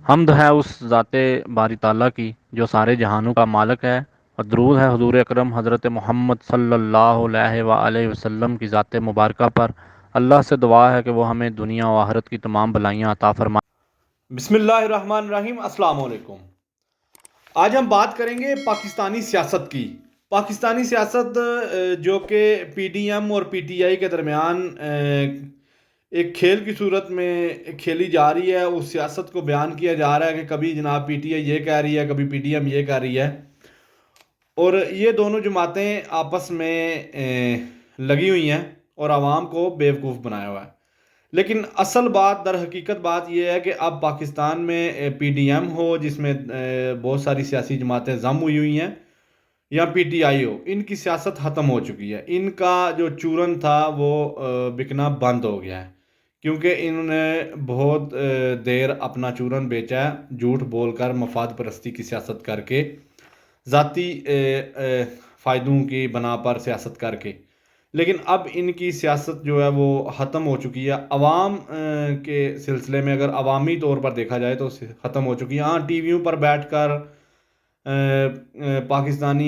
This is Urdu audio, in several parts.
حمد ہے اس ذات باری تعالیٰ کی جو سارے جہانوں کا مالک ہے، اور درود ہے حضور اکرم حضرت محمد صلی اللہ علیہ وآلہ وسلم کی ذات مبارکہ پر۔ اللہ سے دعا ہے کہ وہ ہمیں دنیا و آخرت کی تمام بلائیاں عطا فرمائے۔ بسم اللہ الرحمن الرحیم۔ السلام علیکم۔ آج ہم بات کریں گے پاکستانی سیاست کی۔ پاکستانی سیاست جو کہ پی ڈی ایم اور پی ٹی آئی کے درمیان ایک کھیل کی صورت میں کھیلی جا رہی ہے، اس سیاست کو بیان کیا جا رہا ہے کہ کبھی جناب پی ٹی آئی یہ کہہ رہی ہے، کبھی پی ڈی ایم یہ کہہ رہی ہے، اور یہ دونوں جماعتیں آپس میں لگی ہوئی ہیں اور عوام کو بیوقوف بنایا ہوا ہے۔ لیکن اصل بات، در حقیقت بات یہ ہے کہ اب پاکستان میں پی ڈی ایم ہو جس میں بہت ساری سیاسی جماعتیں ضم ہوئی ہیں، یا پی ٹی آئی ہو، ان کی سیاست ختم ہو چکی ہے۔ ان کا جو چورن تھا وہ بکنا بند ہو گیا ہے، کیونکہ انہوں نے بہت دیر اپنا چورن بیچا ہے، جھوٹ بول کر، مفاد پرستی کی سیاست کر کے، ذاتی فائدوں کی بنا پر سیاست کر کے۔ لیکن اب ان کی سیاست جو ہے وہ ختم ہو چکی ہے۔ عوام کے سلسلے میں اگر عوامی طور پر دیکھا جائے تو ختم ہو چکی ہے۔ ہاں، ٹی ویوں پر بیٹھ کر پاکستانی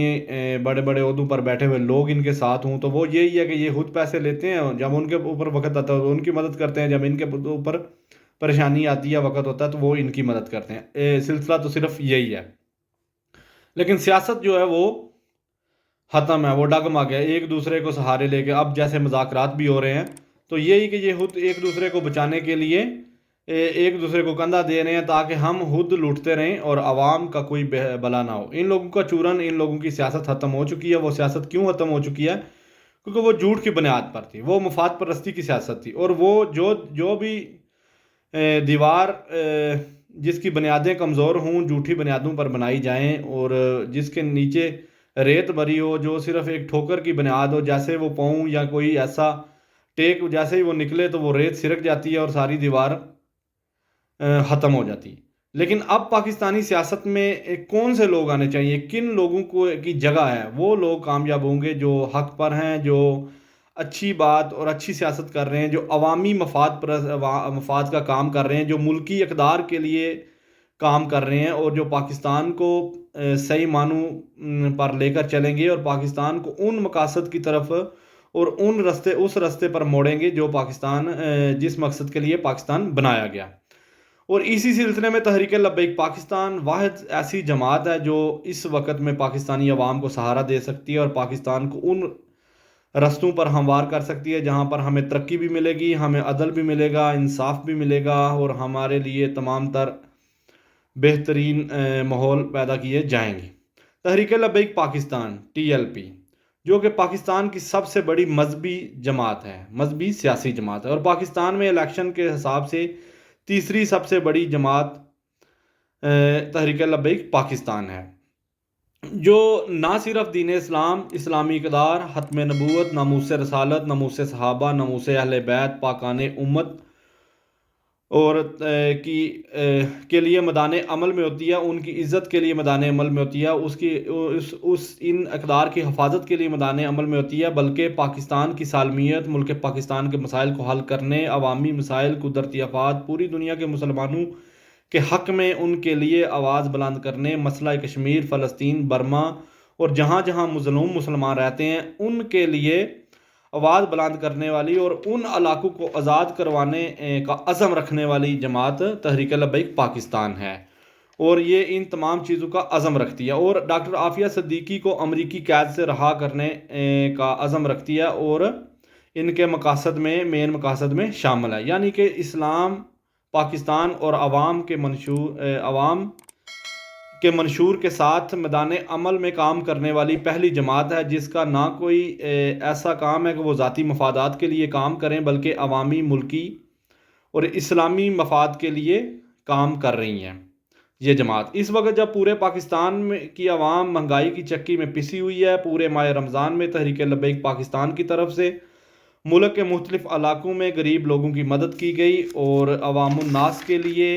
بڑے بڑے عہدوں پر بیٹھے ہوئے لوگ ان کے ساتھ ہوں تو وہ یہی ہے کہ یہ خود پیسے لیتے ہیں، جب ان کے اوپر وقت آتا ہے تو ان کی مدد کرتے ہیں، جب ان کے اوپر پریشانی آتی ہے، وقت ہوتا ہے تو وہ ان کی مدد کرتے ہیں۔ سلسلہ تو صرف یہی ہے، لیکن سیاست جو ہے وہ ختم ہے، وہ ڈگمگا گیا۔ ایک دوسرے کو سہارے لے کے اب جیسے مذاکرات بھی ہو رہے ہیں تو یہی کہ یہ خود ایک دوسرے کو بچانے کے لیے ایک دوسرے کو کندھا دے رہے ہیں تاکہ ہم خود لوٹتے رہیں اور عوام کا کوئی بلا نہ ہو۔ ان لوگوں کا چورن، ان لوگوں کی سیاست ختم ہو چکی ہے۔ وہ سیاست کیوں ختم ہو چکی ہے؟ کیونکہ وہ جھوٹ کی بنیاد پر تھی، وہ مفاد پرستی کی سیاست تھی، اور وہ جو بھی دیوار جس کی بنیادیں کمزور ہوں، جھوٹی بنیادوں پر بنائی جائیں، اور جس کے نیچے ریت بھری ہو، جو صرف ایک ٹھوکر کی بنیاد ہو، جیسے وہ پاؤں یا کوئی ایسا ٹیک جیسے ہی وہ نکلے تو وہ ریت سرک جاتی ہے اور ساری دیوار ختم ہو جاتی ہے۔ لیکن اب پاکستانی سیاست میں کون سے لوگ آنے چاہیے، کن لوگوں کو کی جگہ ہے؟ وہ لوگ کامیاب ہوں گے جو حق پر ہیں، جو اچھی بات اور اچھی سیاست کر رہے ہیں، جو عوامی مفاد کا کام کر رہے ہیں، جو ملکی اقدار کے لیے کام کر رہے ہیں، اور جو پاکستان کو صحیح معنوں پر لے کر چلیں گے اور پاکستان کو ان مقاصد کی طرف اور اس رستے پر موڑیں گے جو پاکستان جس مقصد کے لیے پاکستان بنایا گیا۔ اور اسی سلسلے میں تحریک لبیک پاکستان واحد ایسی جماعت ہے جو اس وقت میں پاکستانی عوام کو سہارا دے سکتی ہے اور پاکستان کو ان رستوں پر ہموار کر سکتی ہے جہاں پر ہمیں ترقی بھی ملے گی، ہمیں عدل بھی ملے گا، انصاف بھی ملے گا، اور ہمارے لیے تمام تر بہترین ماحول پیدا کیے جائیں گے۔ Tehreek Labbaik Pakistan T L P, جو کہ پاکستان کی سب سے بڑی مذہبی جماعت ہے، مذہبی سیاسی جماعت ہے، اور پاکستان میں الیکشن کے حساب سے تیسری سب سے بڑی جماعت تحریک لبیک پاکستان ہے، جو نہ صرف دین اسلام، اسلامی اقدار، ختم نبوت، ناموس رسالت، ناموس صحابہ، ناموس اہل بیت، پاکان امت اور کے لیے میدان عمل میں ہوتی ہے، ان کی عزت کے لیے میدان عمل میں ہوتی ہے، ان اقدار کی حفاظت کے لیے میدان عمل میں ہوتی ہے، بلکہ پاکستان کی سالمیت، ملک پاکستان کے مسائل کو حل کرنے، عوامی مسائل، قدرتی آفات، پوری دنیا کے مسلمانوں کے حق میں ان کے لیے آواز بلند کرنے، مسئلہ کشمیر، فلسطین، برما اور جہاں جہاں مظلوم مسلمان رہتے ہیں ان کے لیے آواز بلند کرنے والی اور ان علاقوں کو آزاد کروانے کا عزم رکھنے والی جماعت تحریک لبیک پاکستان ہے، اور یہ ان تمام چیزوں کا عزم رکھتی ہے، اور ڈاکٹر عافیہ صدیقی کو امریکی قید سے رہا کرنے کا عزم رکھتی ہے، اور ان کے مقاصد میں، مین مقاصد میں شامل ہے، یعنی کہ اسلام، پاکستان اور عوام کے منشور کے ساتھ میدان عمل میں کام کرنے والی پہلی جماعت ہے جس کا نہ کوئی ایسا کام ہے کہ وہ ذاتی مفادات کے لیے کام کریں، بلکہ عوامی، ملکی اور اسلامی مفاد کے لیے کام کر رہی ہیں یہ جماعت۔ اس وقت جب پورے پاکستان میں کی عوام مہنگائی کی چکی میں پسی ہوئی ہے، پورے ماہ رمضان میں تحریک لبیک پاکستان کی طرف سے ملک کے مختلف علاقوں میں غریب لوگوں کی مدد کی گئی اور عوام الناس کے لیے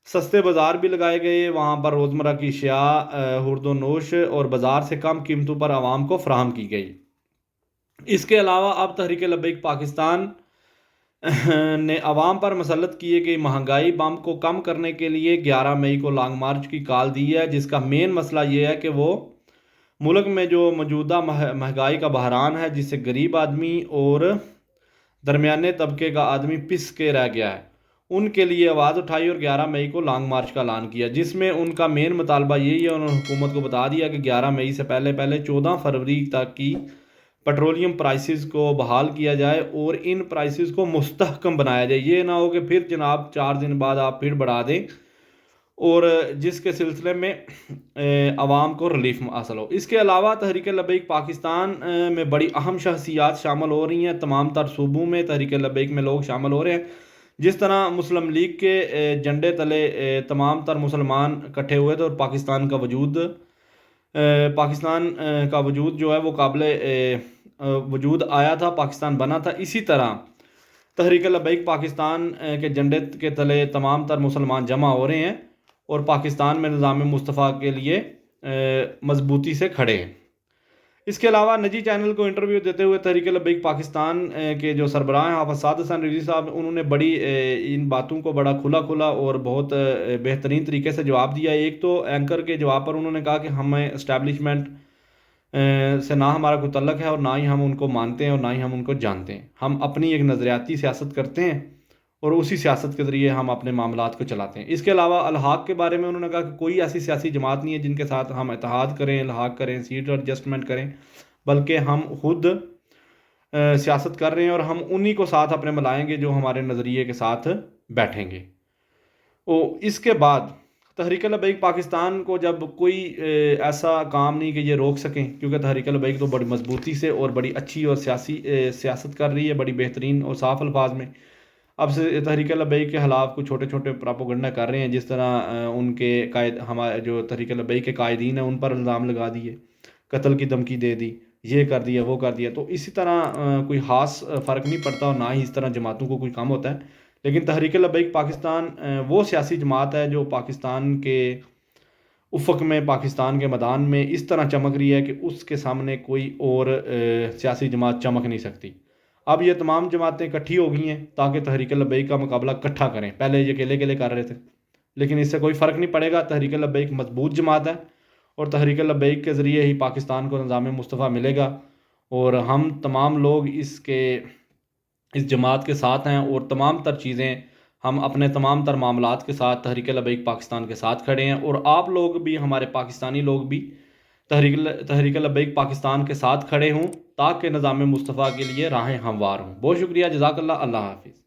سستے بازار بھی لگائے گئے، وہاں پر روزمرہ کی اشیاء خرد و نوش اور بازار سے کم قیمتوں پر عوام کو فراہم کی گئی۔ اس کے علاوہ اب تحریک لبیک پاکستان نے عوام پر مسلط کیے گئی مہنگائی بم کو کم کرنے کے لیے 11 مئی کو لانگ مارچ کی کال دی ہے، جس کا مین مسئلہ یہ ہے کہ وہ ملک میں جو موجودہ مہنگائی کا بحران ہے، جس سے غریب آدمی اور درمیانے طبقے کا آدمی پس کے رہ گیا ہے، ان کے لیے آواز اٹھائی اور 11 مئی کو لانگ مارچ کا اعلان کیا، جس میں ان کا مین مطالبہ یہی ہے، انہوں نے حکومت کو بتا دیا کہ 11 مئی سے پہلے 14 فروری تک کی پیٹرولیم پرائسز کو بحال کیا جائے اور ان پرائسز کو مستحکم بنایا جائے، یہ نہ ہو کہ پھر جناب 4 دن بعد آپ پھر بڑھا دیں اور جس کے سلسلے میں عوام کو ریلیف حاصل ہو۔ اس کے علاوہ تحریک لبیک پاکستان میں بڑی اہم شخصیات شامل ہو رہی ہیں، تمام تر صوبوں میں تحریک لبیک میں لوگ شامل ہو رہے ہیں، جس طرح مسلم لیگ کے جھنڈے تلے تمام تر مسلمان اکٹھے ہوئے تھے اور پاکستان کا وجود جو ہے وہ قابل وجود آیا تھا، پاکستان بنا تھا۔ اسی طرح تحریک لبیک پاکستان کے جھنڈے کے تلے تمام تر مسلمان جمع ہو رہے ہیں اور پاکستان میں نظام مصطفیٰ کے لیے مضبوطی سے کھڑے ہیں۔ اس کے علاوہ نجی چینل کو انٹرویو دیتے ہوئے تحریک لبیک پاکستان کے جو سربراہ ہیں حافظ سعد حسین رضوی صاحب، انہوں نے بڑی ان باتوں کو بڑا کھلا اور بہت بہترین طریقے سے جواب دیا۔ ایک تو اینکر کے جواب پر انہوں نے کہا کہ ہمیں اسٹیبلشمنٹ سے نہ ہمارا کوئی تعلق ہے اور نہ ہی ہم ان کو مانتے ہیں اور نہ ہی ہم ان کو جانتے ہیں، ہم اپنی ایک نظریاتی سیاست کرتے ہیں اور اسی سیاست کے ذریعے ہم اپنے معاملات کو چلاتے ہیں۔ اس کے علاوہ الحاق کے بارے میں انہوں نے کہا کہ کوئی ایسی سیاسی جماعت نہیں ہے جن کے ساتھ ہم اتحاد کریں، الحاق کریں، سیٹ ایڈجسٹمنٹ کریں، بلکہ ہم خود سیاست کر رہے ہیں اور ہم انہی کو ساتھ اپنے ملائیں گے جو ہمارے نظریے کے ساتھ بیٹھیں گے۔ اس کے بعد تحریک لبیک پاکستان کو جب کوئی ایسا کام نہیں کہ یہ روک سکیں، کیونکہ تحریک لبیک تو بڑی مضبوطی سے اور بڑی اچھی اور سیاست کر رہی ہے، بڑی بہترین اور صاف الفاظ میں۔ اب سے تحریک لبیک کے خلاف کچھ چھوٹے چھوٹے پراپوگنڈا کر رہے ہیں، جس طرح ان کے ہمارے جو تحریک لبیک کے قائدین ہیں ان پر الزام لگا دیے، قتل کی دھمکی دے دی، یہ کر دیا وہ کر دیا۔ تو اسی طرح کوئی خاص فرق نہیں پڑتا اور نہ ہی اس طرح جماعتوں کو کوئی کام ہوتا ہے، لیکن تحریک لبیک پاکستان وہ سیاسی جماعت ہے جو پاکستان کے افق میں، پاکستان کے میدان میں اس طرح چمک رہی ہے کہ اس کے سامنے کوئی اور سیاسی جماعت چمک نہیں سکتی۔ اب یہ تمام جماعتیں اکٹھی ہو گئی ہیں تاکہ تحریک لبیک کا مقابلہ اکٹھا کریں، پہلے یہ اکیلے کر رہے تھے، لیکن اس سے کوئی فرق نہیں پڑے گا۔ تحریک لبیک مضبوط جماعت ہے اور تحریک لبیک کے ذریعے ہی پاکستان کو نظام مصطفیٰ ملے گا، اور ہم تمام لوگ اس جماعت کے ساتھ ہیں، اور تمام تر چیزیں ہم اپنے تمام تر معاملات کے ساتھ تحریک لبیک پاکستان کے ساتھ کھڑے ہیں، اور آپ لوگ بھی، ہمارے پاکستانی لوگ بھی تحریک لبیک پاکستان کے ساتھ کھڑے ہوں تاکہ نظام مصطفیٰ کے لیے راہیں ہموار ہوں۔ بہت شکریہ، جزاک اللہ، اللہ حافظ۔